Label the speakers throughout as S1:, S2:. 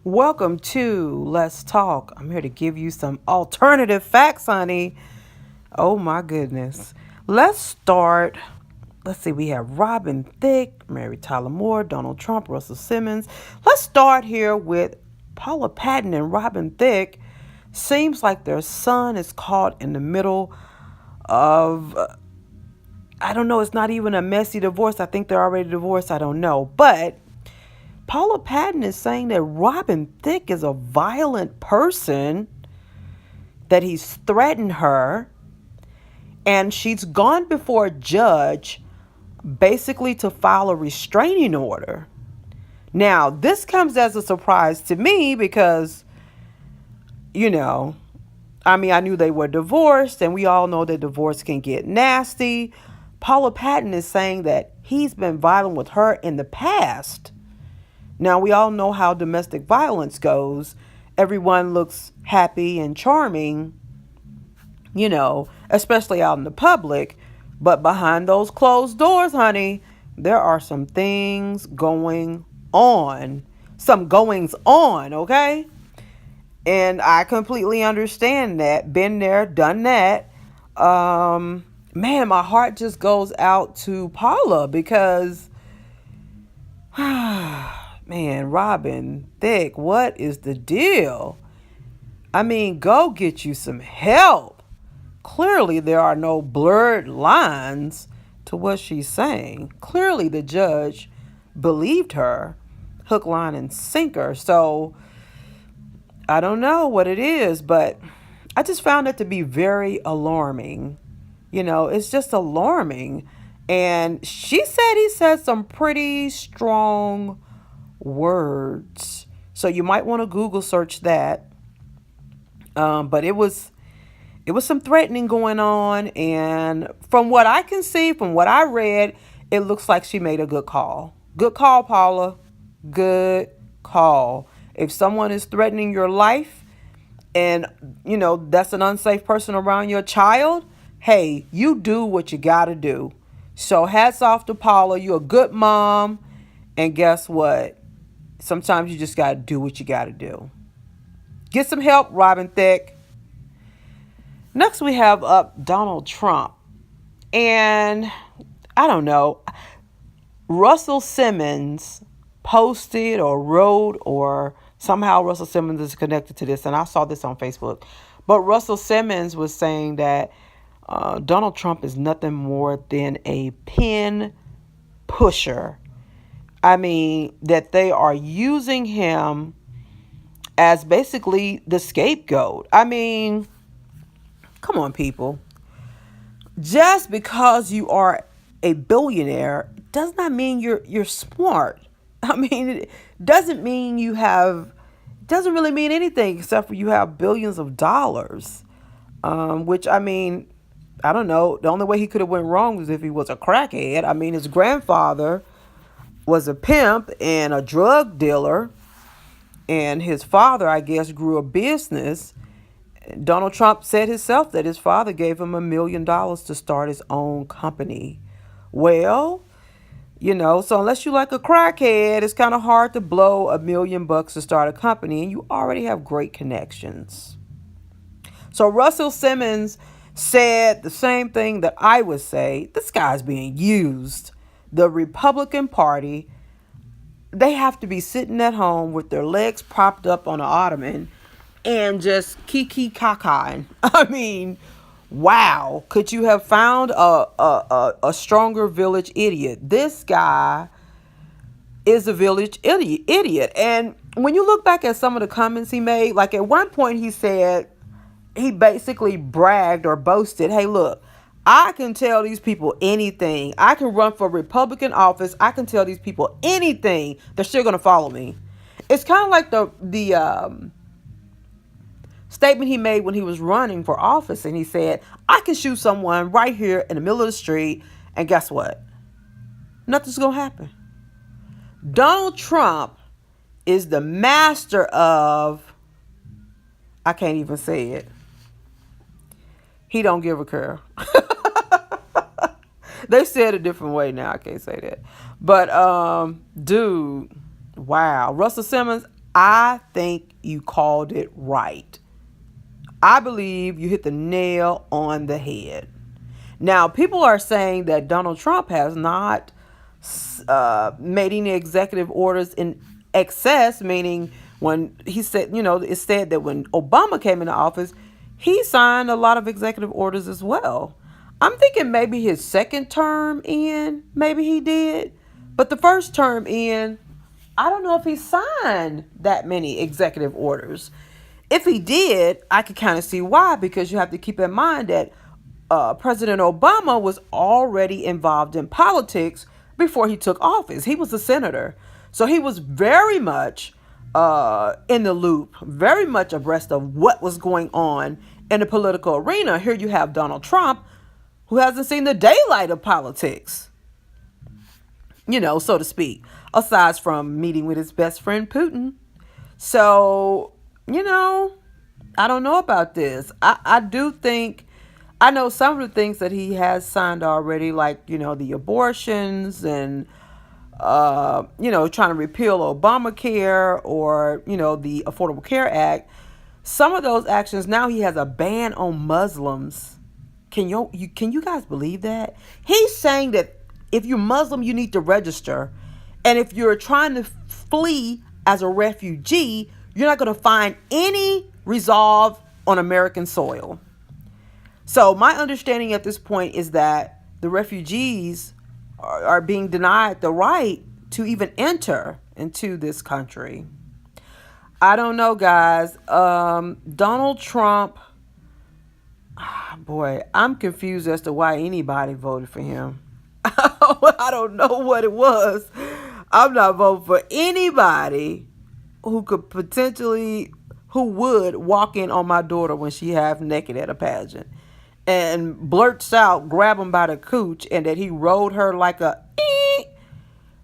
S1: Welcome to Let's Talk. I'm here to give you some alternative facts, honey. Oh my goodness. Let's start. Let's see, we have Robin Thicke, Mary Tyler Moore, Donald Trump, Russell Simmons. Let's start here with Paula Patton and Robin Thicke. Seems like their son is caught in the middle of, I don't know, it's not even a messy divorce. I think they're already divorced. I don't know. But Paula Patton is saying that Robin Thicke is a violent person, that he's threatened her, and she's gone before a judge basically to file a restraining order. Now, this comes as a surprise to me because, you know, I knew they were divorced, and we all know that divorce can get nasty. Paula Patton is saying that he's been violent with her in the past. Now, we all know how domestic violence goes. Everyone looks happy and charming, especially out in the public. But behind those closed doors, honey, there are some things going on. Some goings on, okay? And I completely understand that. Been there, done that. Man, my heart just goes out to Paula because man, Robin Thicke, what is the deal? Go get you some help. Clearly, there are no blurred lines to what she's saying. Clearly, the judge believed her, hook, line, and sinker. So, I don't know what it is, but I just found it to be very alarming. It's just alarming. And she said he said some pretty strong words. So you might want to Google search that. But it was some threatening going on, and from what I can see, from what I read, it looks like she made a good call. Good call, Paula. Good call. If someone is threatening your life and that's an unsafe person around your child, hey, you do what you got to do. So hats off to Paula. You're a good mom, and guess what? Sometimes you just got to do what you got to do. Get some help, Robin Thicke. Next, we have up Donald Trump. And I don't know, Russell Simmons posted or wrote, or somehow Russell Simmons is connected to this, and I saw this on Facebook. But Russell Simmons was saying that Donald Trump is nothing more than a pin pusher. That they are using him as basically the scapegoat. Come on, people. Just because you are a billionaire does not mean you're smart. It doesn't mean doesn't really mean anything except for you have billions of dollars. Which I don't know. The only way he could have went wrong was if he was a crackhead. His grandfather was a pimp and a drug dealer, and his father, I guess, grew a business. Donald Trump said himself that his father gave him $1 million to start his own company. Well, so unless you like a crackhead, it's kind of hard to blow $1 million to start a company, and you already have great connections. So Russell Simmons said the same thing that I would say. This guy's being used. The Republican Party, they have to be sitting at home with their legs propped up on an ottoman and just kiki cacaing. Wow. Could you have found a stronger village idiot? This guy is a village idiot. And when you look back at some of the comments he made, like at one point he said, he basically bragged or boasted, hey, look, I can tell these people anything. I can run for Republican office. I can tell these people anything. They're still going to follow me. It's kind of like the statement he made when he was running for office, and he said, I can shoot someone right here in the middle of the street, and guess what? Nothing's going to happen. Donald Trump is the master of, I can't even say it. He don't give a care. They said a different way now. I can't say that. But, dude, wow. Russell Simmons, I think you called it right. I believe you hit the nail on the head. Now, people are saying that Donald Trump has not made any executive orders in excess, meaning when he said, it's said that when Obama came into office, he signed a lot of executive orders as well. I'm thinking maybe his second term in, maybe he did. But the first term in, I don't know if he signed that many executive orders. If he did, I could kind of see why, because you have to keep in mind that President Obama was already involved in politics before he took office. He was a senator. So he was very much in the loop, very much abreast of what was going on in the political arena. Here you have Donald Trump, who hasn't seen the daylight of politics, so to speak, aside from meeting with his best friend Putin. So, I don't know about this. I do think, I know some of the things that he has signed already, like, the abortions and, trying to repeal Obamacare or, the Affordable Care Act. Some of those actions, now he has a ban on Muslims. Can you guys believe that? He's saying that if you're Muslim, you need to register. And if you're trying to flee as a refugee, you're not going to find any resolve on American soil. So my understanding at this point is that the refugees are being denied the right to even enter into this country. I don't know, guys. Donald Trump, boy, I'm confused as to why anybody voted for him. I don't know what it was. I'm not voting for anybody who would walk in on my daughter when she half naked at a pageant and blurts out, grab him by the cooch, and that he rode her like a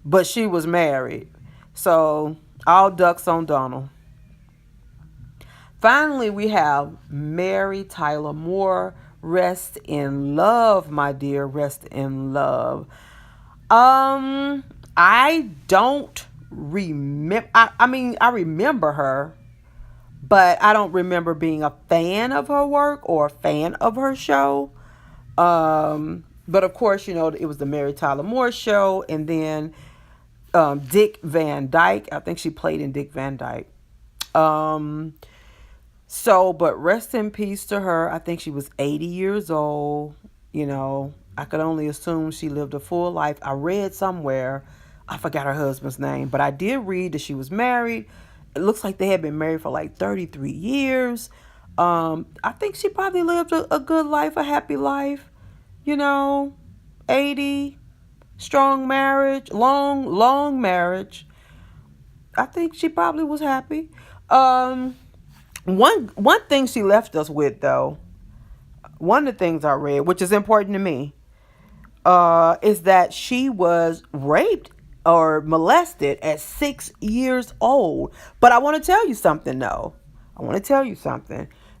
S1: but she was married. So all ducks on Donald. Finally, we have Mary Tyler Moore. Rest in love, my dear. Rest in love. I don't remember. I remember her, but I don't remember being a fan of her work or a fan of her show. But of course, it was the Mary Tyler Moore show, and then Dick Van Dyke. I think she played in Dick Van Dyke. But rest in peace to her. I think she was 80 years old. I could only assume she lived a full life. I read somewhere, I forgot her husband's name, but I did read that she was married. It looks like they had been married for like 33 years. I think she probably lived a good life, a happy life. 80, strong marriage, long marriage. I think she probably was happy. One thing she left us with, though, one of the things I read, which is important to me, is that she was raped or molested at 6 years old. But I want to tell you something, though.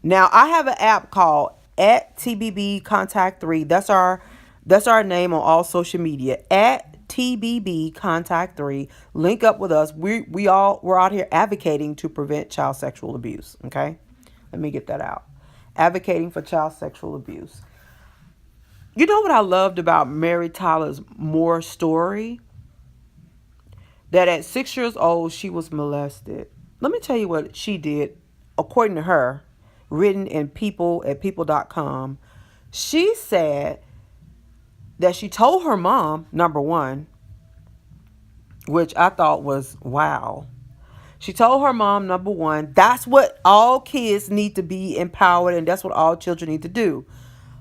S1: Now, I have an app called @TBB-Contact3. That's our name on all social media. @TBB-Contact3. Link up with us. We're out here advocating to prevent child sexual abuse. Okay? Let me get that out. Advocating for child sexual abuse. You know what I loved about Mary Tyler Moore's story? That at 6 years old, she was molested. Let me tell you what she did, according to her, written in people.com. She said that she told her mom, number one, which I thought was wow. She told her mom, number one, that's what all kids need to be empowered, and that's what all children need to do.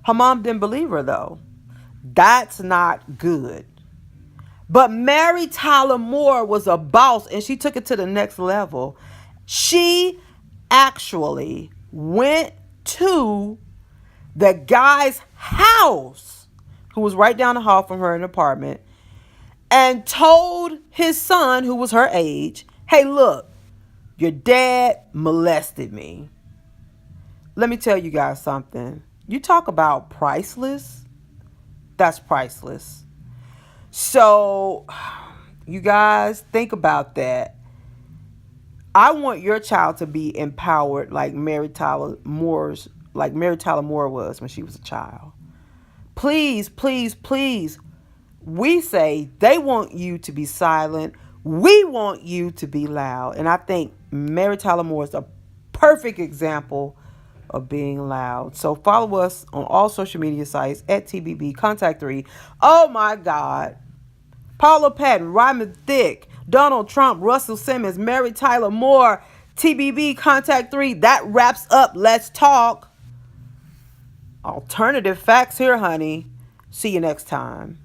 S1: Her mom didn't believe her, though. That's not good. But Mary Tyler Moore was a boss, and she took it to the next level. She actually went to the guy's house, who was right down the hall from her in the apartment, and told his son, who was her age, hey, look, your dad molested me. Let me tell you guys something. You talk about priceless. That's priceless. So, you guys, think about that. I want your child to be empowered like Mary Tyler Moore was when she was a child. Please, please, please. We say they want you to be silent. We want you to be loud. And I think Mary Tyler Moore is a perfect example of being loud. So follow us on all social media sites at TBB Contact 3. Oh my God. Paula Patton, Ryman Thicke, Donald Trump, Russell Simmons, Mary Tyler Moore, TBB Contact 3. That wraps up Let's Talk. Alternative facts here, honey. See you next time.